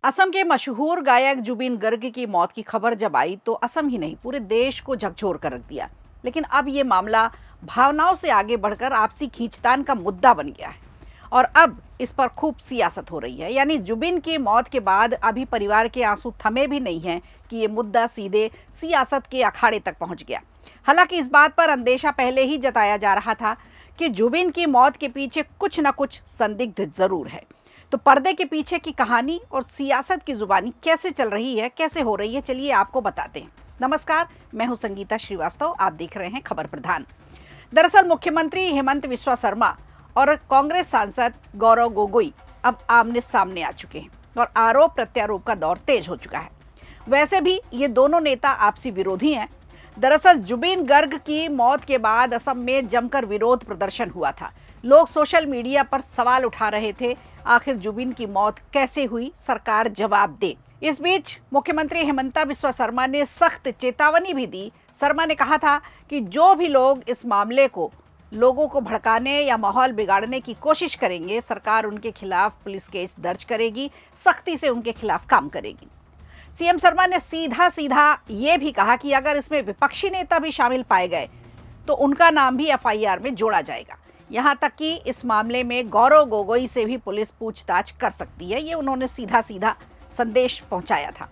असम के मशहूर गायक जुबिन गर्ग की मौत की खबर जब आई तो असम ही नहीं पूरे देश को झकझोर कर रख दिया। लेकिन अब ये मामला भावनाओं से आगे बढ़कर आपसी खींचतान का मुद्दा बन गया है और अब इस पर खूब सियासत हो रही है। यानी जुबिन की मौत के बाद अभी परिवार के आंसू थमे भी नहीं हैं कि ये मुद्दा सीधे सियासत के अखाड़े तक पहुंच गया। हालांकि इस बात पर अंदेशा पहले ही जताया जा रहा था कि जुबिन की मौत के पीछे कुछ न कुछ संदिग्ध जरूर है। तो पर्दे के पीछे की कहानी और सियासत की जुबानी कैसे चल रही है, कैसे हो रही है, चलिए आपको बताते हैं। नमस्कार, मैं हूं संगीता श्रीवास्तव, आप देख रहे हैं खबर प्रधान। दरअसल मुख्यमंत्री हेमंत बिस्वा शर्मा और कांग्रेस सांसद गौरव गोगोई अब आमने सामने आ चुके हैं और आरोप प्रत्यारोप का दौर तेज हो चुका है। वैसे भी ये दोनों नेता आपसी विरोधी हैं। दरअसल जुबिन गर्ग की मौत के बाद असम में जमकर विरोध प्रदर्शन हुआ था। लोग सोशल मीडिया पर सवाल उठा रहे थे, आखिर जुबिन की मौत कैसे हुई, सरकार जवाब दे। इस बीच मुख्यमंत्री हेमंता बिस्वा शर्मा ने सख्त चेतावनी भी दी। शर्मा ने कहा था कि जो भी लोग इस मामले को लोगों को भड़काने या माहौल बिगाड़ने की कोशिश करेंगे, सरकार उनके खिलाफ पुलिस केस दर्ज करेगी, सख्ती से उनके खिलाफ काम करेगी। सीएम शर्मा ने सीधा सीधा ये भी कहा कि अगर इसमें विपक्षी नेता भी शामिल पाए गए तो उनका नाम भी एफआईआर में जोड़ा जाएगा। यहाँ तक कि इस मामले में गौरव गोगोई से भी पुलिस पूछताछ कर सकती है, ये उन्होंने सीधा सीधा संदेश पहुंचाया था।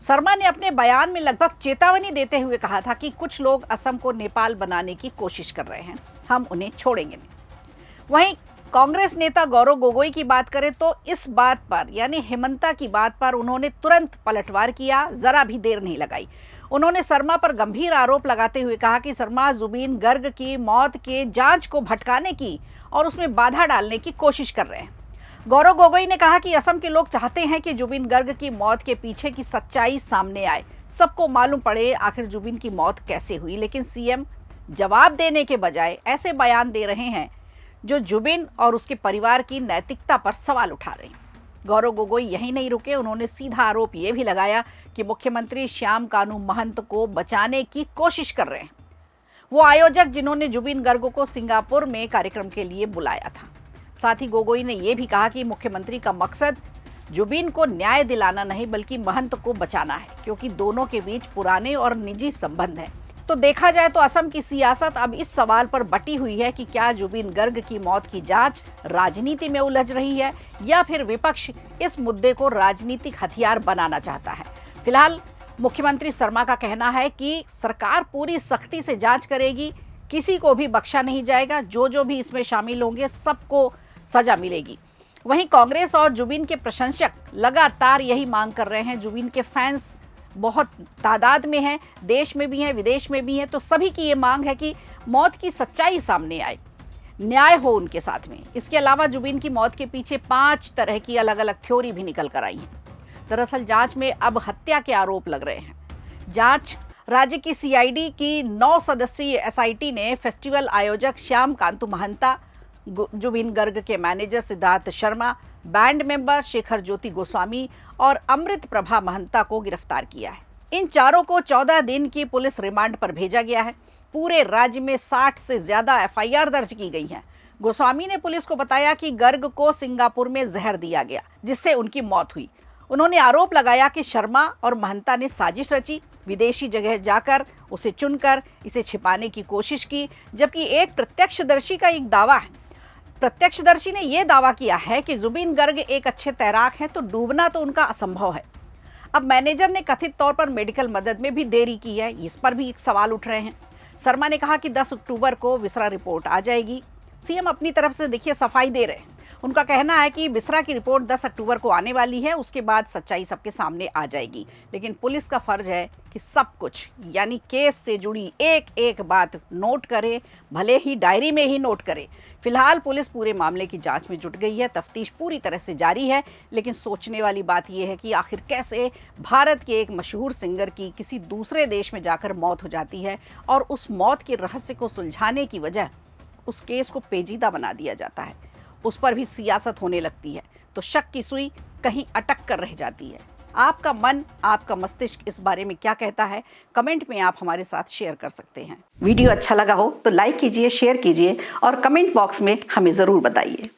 शर्मा ने अपने बयान में लगभग चेतावनी देते हुए कहा था कि कुछ लोग असम को नेपाल बनाने की कोशिश कर रहे हैं, हम उन्हें छोड़ेंगे नहीं। वहीं कांग्रेस नेता गौरव गोगोई की बात करें तो इस बात पर यानी हेमंता की बात पर उन्होंने तुरंत पलटवार किया, जरा भी देर नहीं लगाई। उन्होंने शर्मा पर गंभीर आरोप लगाते हुए कहा कि शर्मा जुबिन गर्ग की मौत के जांच को भटकाने की और उसमें बाधा डालने की कोशिश कर रहे हैं। गौरव गोगोई ने कहा कि असम के लोग चाहते हैं कि जुबिन गर्ग की मौत के पीछे की सच्चाई सामने आए, सबको मालूम पड़े आखिर जुबिन की मौत कैसे हुई। लेकिन सीएम जवाब देने के बजाय ऐसे बयान दे रहे हैं जो जुबिन और उसके परिवार की नैतिकता पर सवाल उठा रहे हैं। गौरव गोगोई यहीं नहीं रुके, उन्होंने सीधा आरोप ये भी लगाया कि मुख्यमंत्री श्याम कानू महंत को बचाने की कोशिश कर रहे हैं, वो आयोजक जिन्होंने जुबिन गर्ग को सिंगापुर में कार्यक्रम के लिए बुलाया था। साथ ही गोगोई ने यह भी कहा कि मुख्यमंत्री का मकसद जुबिन को न्याय दिलाना नहीं बल्कि महंत को बचाना है, क्योंकि दोनों के बीच पुराने और निजी संबंध हैं। तो देखा जाए तो असम की सियासत अब इस सवाल पर बटी हुई है कि क्या जुबिन गर्ग की मौत की जांच राजनीति में उलझ रही है या फिर विपक्ष इस मुद्दे को राजनीतिक हथियार बनाना चाहता है। फिलहाल मुख्यमंत्री शर्मा का कहना है कि सरकार पूरी सख्ती से जांच करेगी, किसी को भी बख्शा नहीं जाएगा, जो भी इसमें शामिल होंगे सबको सजा मिलेगी। वहीं कांग्रेस और जुबिन के प्रशंसक लगातार यही मांग कर रहे हैं। जुबिन के फैंस बहुत तादाद में हैं, देश में भी हैं, विदेश में भी हैं, तो सभी की ये मांग है कि मौत की सच्चाई सामने आए, न्याय हो उनके साथ में। इसके अलावा जुबिन की मौत के पीछे 5 तरह की अलग अलग थ्योरी भी निकल कर आई हैं। दरअसल जांच में अब हत्या के आरोप लग रहे हैं। जांच राज्य की सीआईडी की 9 सदस्यीय एसआईटी ने फेस्टिवल आयोजक श्याम कांतु महंता, जुबिन गर्ग के manager Siddharth Sharma, band member Shekhar Jyoti Goswami और अमृत प्रभा महंता को गिरफ्तार किया है। इन चारों को 14 दिन की पुलिस रिमांड पर भेजा गया है। पूरे राज्य में 60 से ज्यादा एफआईआर दर्ज की गई हैं। गोस्वामी ने पुलिस को बताया कि गर्ग को सिंगापुर में जहर दिया गया जिससे उनकी मौत हुई। उन्होंने आरोप लगाया कि शर्मा और महंता ने साजिश रची, विदेशी जगह जाकर उसे चुनकर इसे छिपाने की कोशिश की, जबकि एक प्रत्यक्षदर्शी का एक दावा है। प्रत्यक्षदर्शी ने यह दावा किया है कि जुबिन गर्ग एक अच्छे तैराक हैं तो डूबना तो उनका असंभव है। अब मैनेजर ने कथित तौर पर मेडिकल मदद में भी देरी की है, इस पर भी एक सवाल उठ रहे हैं। शर्मा ने कहा कि 10 अक्टूबर को बिसरा रिपोर्ट आ जाएगी। सीएम अपनी तरफ से देखिए सफाई दे रहे हैं। उनका कहना है कि बिसरा की रिपोर्ट 10 अक्टूबर को आने वाली है, उसके बाद सच्चाई सबके सामने आ जाएगी। लेकिन पुलिस का फर्ज है कि सब कुछ यानी केस से जुड़ी एक एक बात नोट करे, भले ही डायरी में ही नोट करे। फिलहाल पुलिस पूरे मामले की जांच में जुट गई है, तफ्तीश पूरी तरह से जारी है। लेकिन सोचने वाली बात यह है कि आखिर कैसे भारत के एक मशहूर सिंगर की किसी दूसरे देश में जाकर मौत हो जाती है और उस मौत के रहस्य को सुलझाने की वजह उस केस को पेचीदा बना दिया जाता है, उस पर भी सियासत होने लगती है। तो शक की सुई कहीं अटक कर रह जाती है। आपका मन, आपका मस्तिष्क इस बारे में क्या कहता है, कमेंट में आप हमारे साथ शेयर कर सकते हैं। वीडियो अच्छा लगा हो तो लाइक कीजिए, शेयर कीजिए और कमेंट बॉक्स में हमें ज़रूर बताइए।